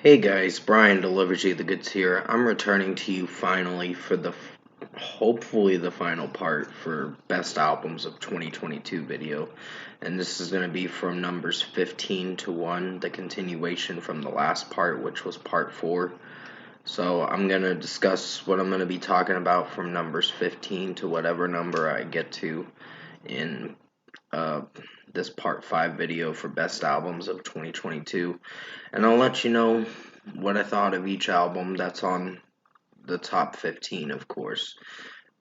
Hey guys, Brian Delivery the Goods here. I'm returning to you finally for hopefully the final part for Best Albums of 2022 video. And this is going to be from numbers 15 to 1, the continuation from the last part, which was part 4. So I'm going to discuss what I'm going to be talking about from numbers 15 to whatever number I get to in uh, this part 5 video for Best Albums of 2022. And I'll let you know what I thought of each album that's on the top 15, of course,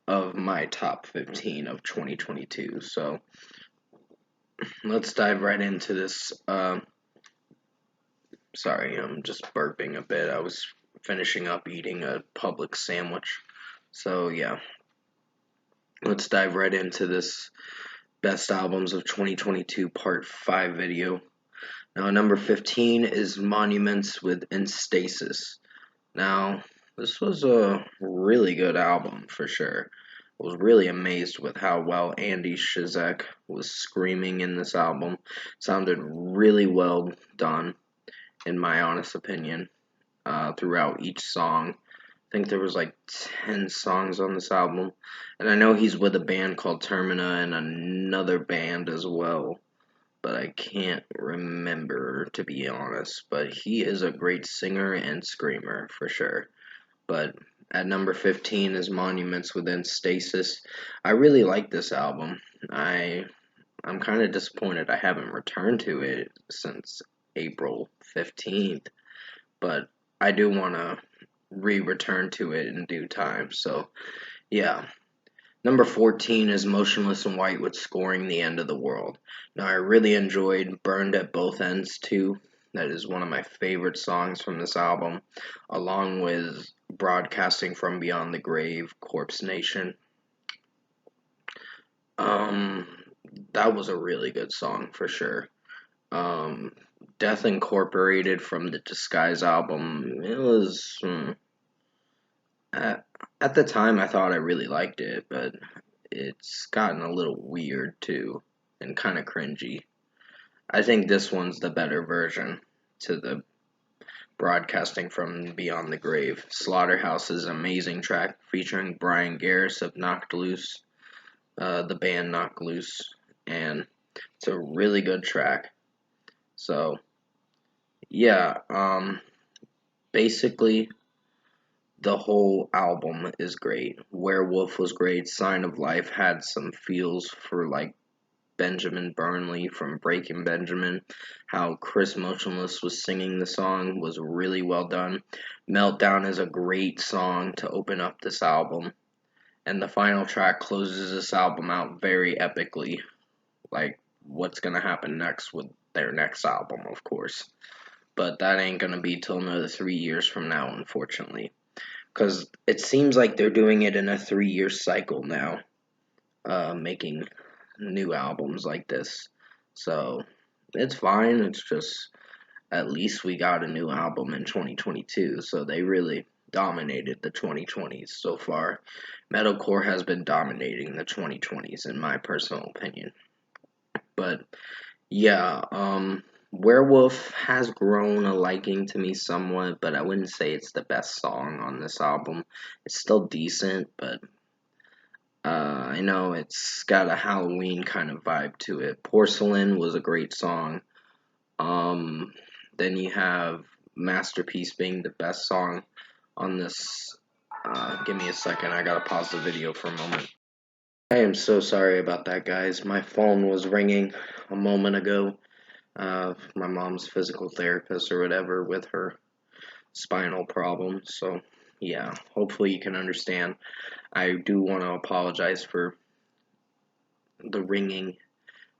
of my top 15 of 2022. So let's dive right into this. Sorry, I'm just burping a bit. I was finishing up eating a Publix sandwich. So yeah, let's dive right into this Best Albums of 2022 Part 5 video. Now, number 15 is Monuments with In Stasis. Now, this was a really good album for sure. I was really amazed with how well Andy Shizek was screaming in this album. It sounded really well done, in my honest opinion, throughout each song. I think there was like 10 songs on this album, and I know he's with a band called Termina and another band as well, but I can't remember, to be honest. But he is a great singer and screamer for sure. But at number 15 is Monuments Within Stasis. I really like this album. I'm kind of disappointed I haven't returned to it since April 15th, but I do want to return to it in due time. So, yeah. Number 14 is Motionless in White with Scoring the End of the World. Now, I really enjoyed Burned at Both Ends too. That is one of my favorite songs from this album, along with Broadcasting from Beyond the Grave, Corpse Nation. Um, that was a really good song for sure. Um, Death Incorporated from the Disguise album, it was. At the time, I thought I really liked it, but it's gotten a little weird too, and kind of cringy. I think this one's the better version to the Broadcasting from Beyond the Grave. Slaughterhouse's amazing track featuring Brian Garris of Knocked Loose, the band Knocked Loose, and it's a really good track. So, yeah, basically, the whole album is great. Werewolf was great. Sign of Life had some feels for like Benjamin Burnley from Breaking Benjamin. How Chris Motionless was singing the song was really well done. Meltdown is a great song to open up this album. And the final track closes this album out very epically. Like what's going to happen next with their next album, of course. But that ain't going to be till another 3 years from now, unfortunately. Because it seems like they're doing it in a 3-year cycle now, making new albums like this. So it's fine. It's just at least we got a new album in 2022. So they really dominated the 2020s so far. Metalcore has been dominating the 2020s in my personal opinion. But yeah, Werewolf has grown a liking to me somewhat, but I wouldn't say it's the best song on this album. It's still decent, but I know it's got a Halloween kind of vibe to it. Porcelain was a great song. Um, then you have Masterpiece being the best song on this. Give me a second, I gotta pause the video for a moment. I am so sorry about that, guys. My phone was ringing a moment ago. My mom's physical therapist or whatever with her spinal problem. So, yeah, hopefully you can understand. I do want to apologize for the ringing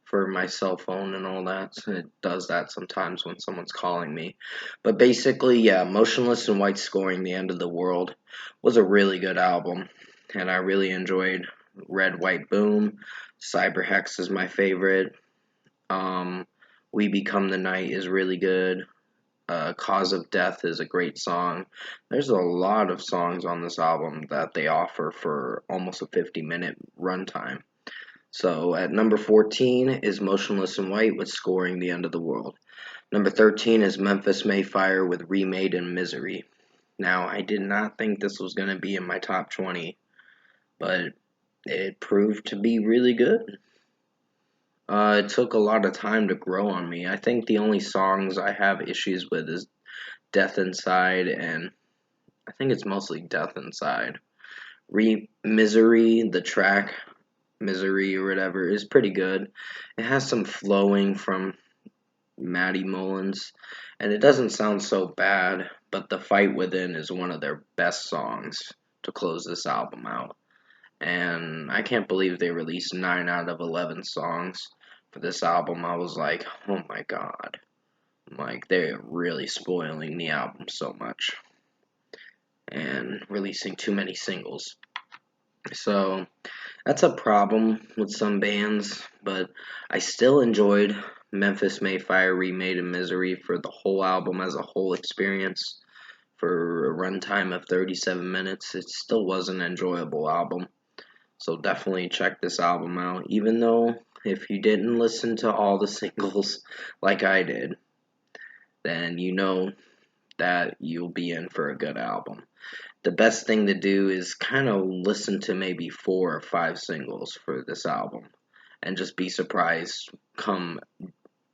for my cell phone and all that. It does that sometimes when someone's calling me. But basically, yeah, Motionless in White Scoring the End of the World was a really good album. And I really enjoyed Red, White, Boom. Cyberhex is my favorite. We Become the Night is really good. Cause of Death is a great song. There's a lot of songs on this album that they offer for almost a 50-minute runtime. So at number 14 is Motionless in White with Scoring the End of the World. Number 13 is Memphis Mayfire with Remade in Misery. Now, I did not think this was going to be in my top 20, but it proved to be really good. It took a lot of time to grow on me. I think the only songs I have issues with is Death Inside, and I think it's mostly Death Inside. Misery, the track Misery or whatever, is pretty good. It has some flowing from Matty Mullins, and it doesn't sound so bad, but The Fight Within is one of their best songs to close this album out. And I can't believe they released 9 out of 11 songs for this album. I was like, oh my god. Like, they're really spoiling the album so much. And releasing too many singles. So, that's a problem with some bands, but I still enjoyed Memphis Mayfire Remade in Misery for the whole album as a whole experience. For a runtime of 37 minutes, it still was an enjoyable album. So definitely check this album out, even though if you didn't listen to all the singles like I did, then you know that you'll be in for a good album. The best thing to do is kind of listen to maybe 4 or 5 singles for this album and just be surprised come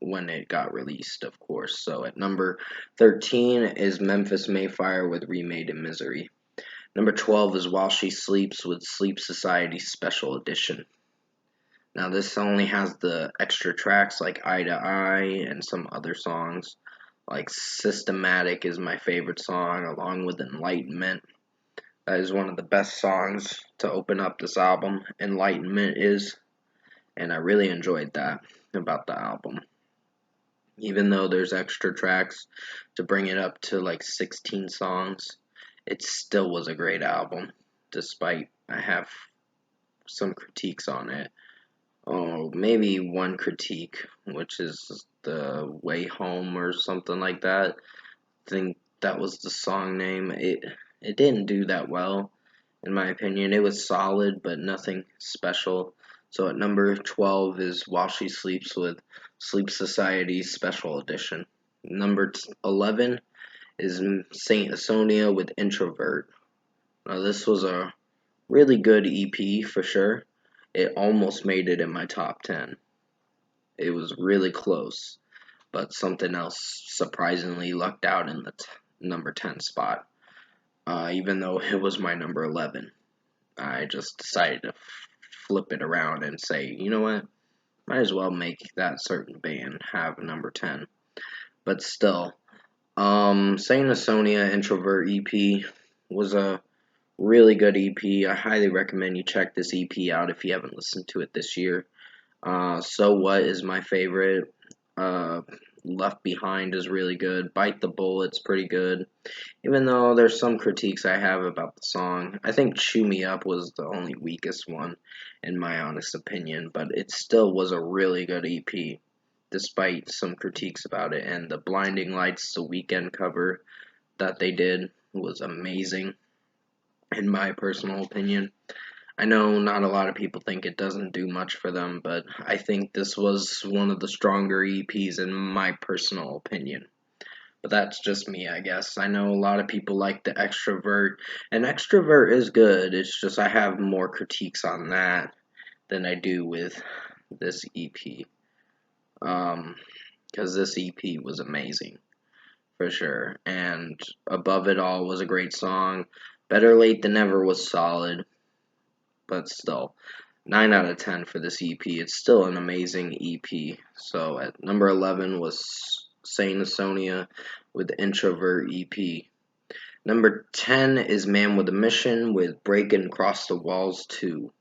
when it got released, of course. So at number 13 is Memphis Mayfire with Remade in Misery. Number 12 is While She Sleeps with Sleep Society Special Edition. Now this only has the extra tracks like Eye to Eye and some other songs. Like Systematic is my favorite song, along with Enlightenment. That is one of the best songs to open up this album. Enlightenment is, and I really enjoyed that about the album. Even though there's extra tracks to bring it up to like 16 songs, it still was a great album, despite I have some critiques on it. Oh, maybe one critique, which is the Way Home or something like that. I think that was the song name. It didn't do that well, in my opinion. It was solid, but nothing special. So at number 12 is While She Sleeps with Sleep Society Special Edition. Number 11 is Saint Asonia with Introvert. Now this was a really good EP for sure. It almost made it in my top 10. It was really close, but something else surprisingly lucked out in the number 10 spot. Even though it was my number 11, I just decided to flip it around and say, you know what? Might as well make that certain band have number 10. But still, Saint Asonia Introvert EP was a really good EP. I highly recommend you check this EP out if you haven't listened to it this year. So What is my favorite. Uh, Left Behind is really good. Bite the Bullet's pretty good. Even though there's some critiques I have about the song. I think Chew Me Up was the only weakest one, in my honest opinion. But it still was a really good EP, despite some critiques about it. And the Blinding Lights, the Weekend cover that they did was amazing, in my personal opinion. I know not a lot of people think it doesn't do much for them, but I think this was one of the stronger EPs in my personal opinion. But that's just me, I guess. I know a lot of people like the Extrovert, and Extrovert is good. It's just I have more critiques on that than I do with this EP. Because this EP was amazing, for sure. And Above It All was a great song. Better Late Than Never was solid, but still. 9 out of 10 for this EP. It's still an amazing EP. So at number 11 was Saint Asonia with the Introvert EP. Number 10 is Man with a Mission with Breaking Across the Walls 2,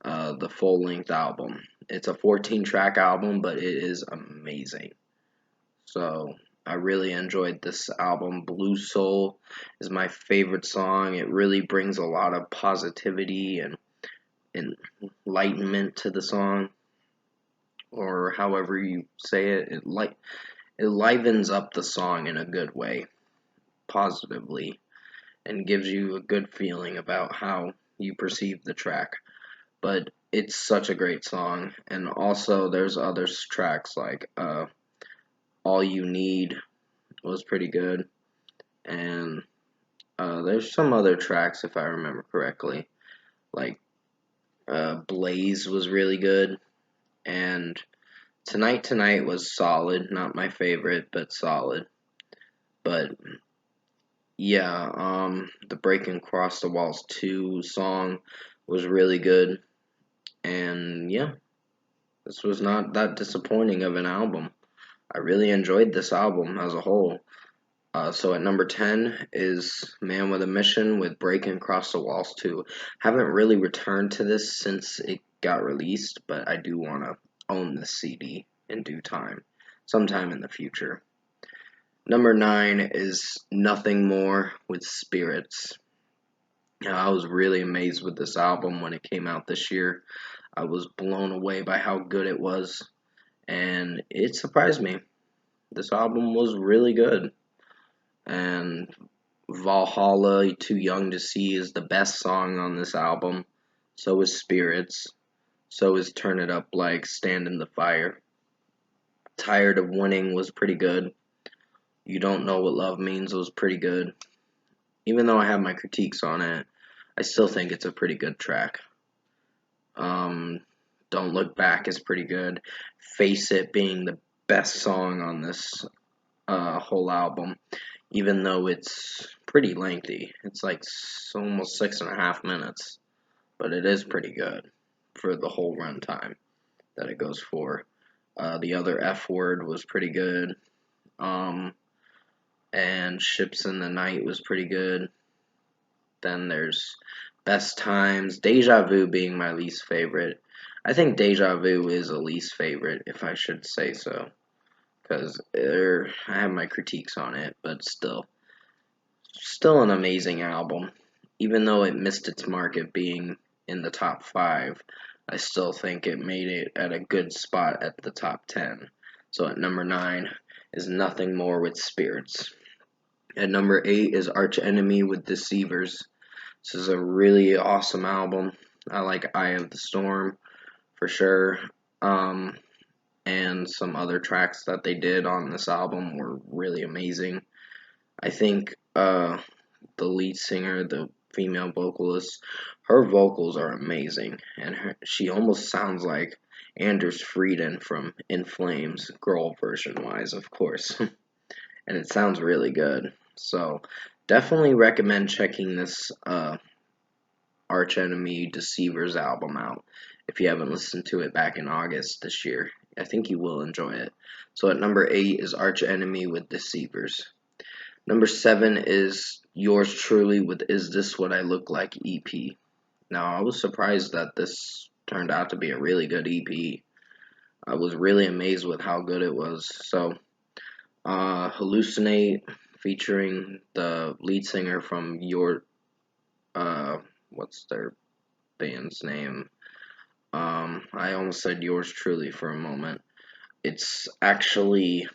the full length album. It's a 14 track album, but it is amazing. So I really enjoyed this album. Blue Soul is my favorite song. It really brings a lot of positivity and enlightenment to the song, or however you say it. It livens up the song in a good way, positively, and gives you a good feeling about how you perceive the track. But it's such a great song, and also there's other tracks like All You Need was pretty good, and there's some other tracks if I remember correctly, like Blaze was really good, and Tonight was solid, not my favorite, but solid. But yeah, the Breaking Across the Walls 2 song was really good, and yeah, this was not that disappointing of an album. I really enjoyed this album as a whole. So at number 10 is Man with a Mission with Breaking Across the Walls 2. Haven't really returned to this since it got released, but I do want to own this CD in due time, sometime in the future. Number 9 is Nothing More with Spirits. I was really amazed with this album when it came out this year. I was blown away by how good it was, and it surprised me. This album was really good. And Valhalla, Too Young to See is the best song on this album. So is Spirits. So is Turn It Up Like Stand in the Fire. Tired of Winning was pretty good. You Don't Know What Love Means was pretty good. Even though I have my critiques on it, I still think it's a pretty good track. Um, Don't Look Back is pretty good. Face It being the best song on this whole album, even though it's pretty lengthy. It's like almost 6.5 minutes, but it is pretty good for the whole runtime that it goes for. The other F Word was pretty good. And Ships in the Night was pretty good. Then there's Best Times, Deja Vu being my least favorite. I think Deja Vu is a least favorite, if I should say so, because I have my critiques on it, but still an amazing album. Even though it missed its mark at being in the top 5, I still think it made it at a good spot at the top 10. So at number 9 is Nothing More with Spirits. At number 8 is Arch Enemy with Deceivers. This is a really awesome album. I like Eye of the Storm for sure. And some other tracks that they did on this album were really amazing. I think the lead singer, the female vocalist, her vocals are amazing, and she almost sounds like Anders Frieden from In Flames, girl version wise, of course, and it sounds really good. So definitely recommend checking this Arch Enemy Deceivers album out if you haven't listened to it back in August this year. I think you will enjoy it. So at number 8 is Arch Enemy with Deceivers. Number 7 is Yours Truly with Is This What I Look Like EP. Now, I was surprised that this turned out to be a really good EP. I was really amazed with how good it was. So, Hallucinate featuring the lead singer from what's their band's name? I almost said Yours Truly for a moment. It's actually,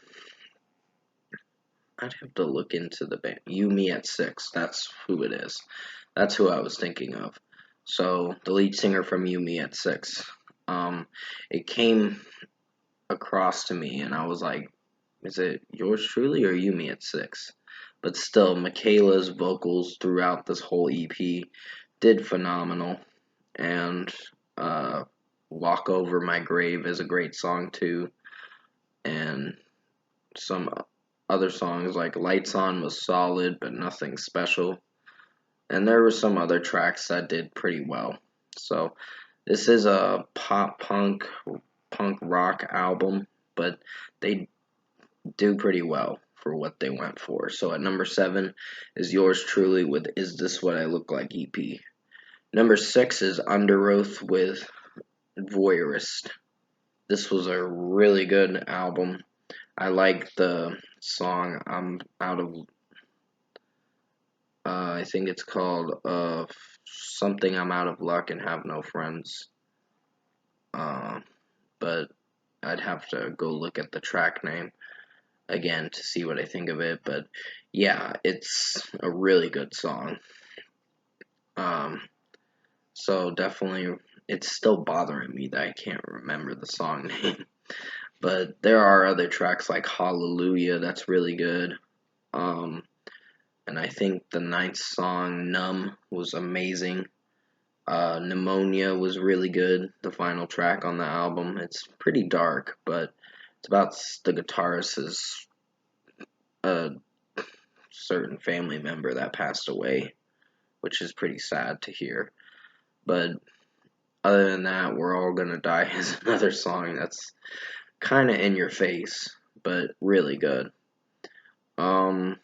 I'd have to look into the band. You Me at Six. That's who it is. That's who I was thinking of. So the lead singer from You Me at Six. It came across to me, and I was like, "Is it Yours Truly or You Me at Six?" But still, Michaela's vocals throughout this whole EP did phenomenal, and "Walk Over My Grave" is a great song too, and some other songs like Lights On was solid, but nothing special. And there were some other tracks that did pretty well. So this is a punk rock album, but they do pretty well for what they went for. So at number 7 is Yours Truly with Is This What I Look Like EP. Number 6 is Underoath with Voyeurist. This was a really good album. I like the song I'm Out of I think it's called something I'm Out of Luck and Have No Friends. But I'd have to go look at the track name again to see what I think of it. But yeah, it's a really good song. Um, so definitely, it's still bothering me that I can't remember the song name. But there are other tracks like Hallelujah that's really good. Um, and I think the ninth song, Numb, was amazing. Pneumonia was really good, the final track on the album. It's pretty dark, but it's about the guitarist's a certain family member that passed away, which is pretty sad to hear. But other than that, We're All Gonna Die is another song that's kind of in your face, but really good. Um,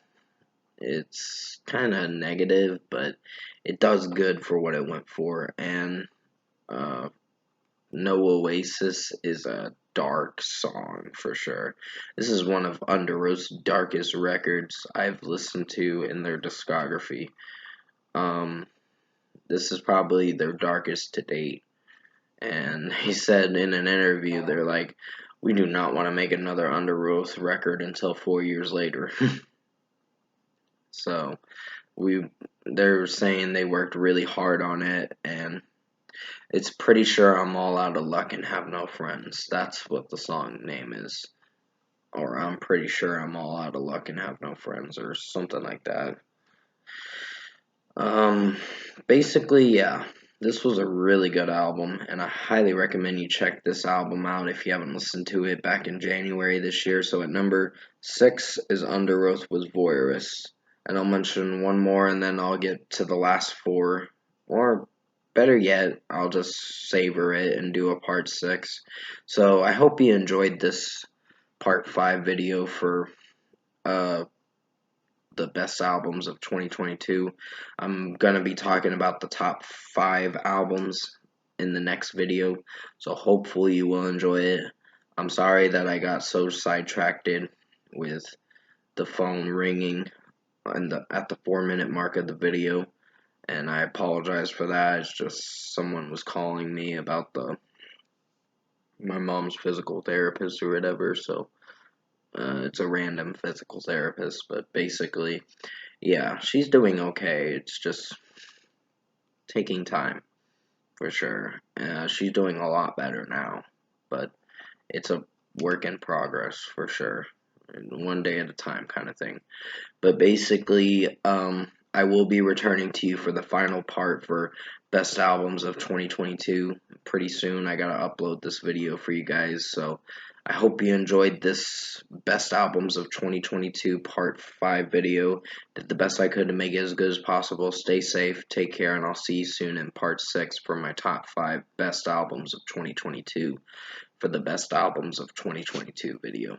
it's kind of negative, but it does good for what it went for. And uh, No Oasis is a dark song for sure. This is one of Underoath's darkest records I've listened to in their discography. Um, this is probably their darkest to date. And he said in an interview, they're like, we do not want to make another Underoath record until 4 years later. So they're saying they worked really hard on it, and it's pretty sure I'm all out of luck and have no friends. That's what the song name is. Or I'm pretty sure I'm all out of luck and have no friends, or something like that. Um, basically, yeah, this was a really good album, and I highly recommend you check this album out if you haven't listened to it back in January this year. So at number 6 is Underoath with Voyeurist, and I'll mention one more, and then I'll get to the last four, or better yet, I'll just savor it and do a part 6. So I hope you enjoyed this part 5 video for uh the best albums of 2022. I'm gonna be talking about the top 5 albums in the next video, so hopefully you will enjoy it. I'm sorry that I got so sidetracked with the phone ringing at the 4-minute mark of the video, and I apologize for that. It's just someone was calling me about my mom's physical therapist or whatever, so it's a random physical therapist, but basically, yeah, she's doing okay. It's just taking time for sure. She's doing a lot better now, but it's a work in progress for sure. One day at a time kind of thing. But basically, I will be returning to you for the final part for best albums of 2022 pretty soon. I gotta upload this video for you guys, so I hope you enjoyed this best albums of 2022 part 5 video. Did the best I could to make it as good as possible. Stay safe, take care, and I'll see you soon in part 6 for my top 5 best albums of 2022 for the best albums of 2022 video.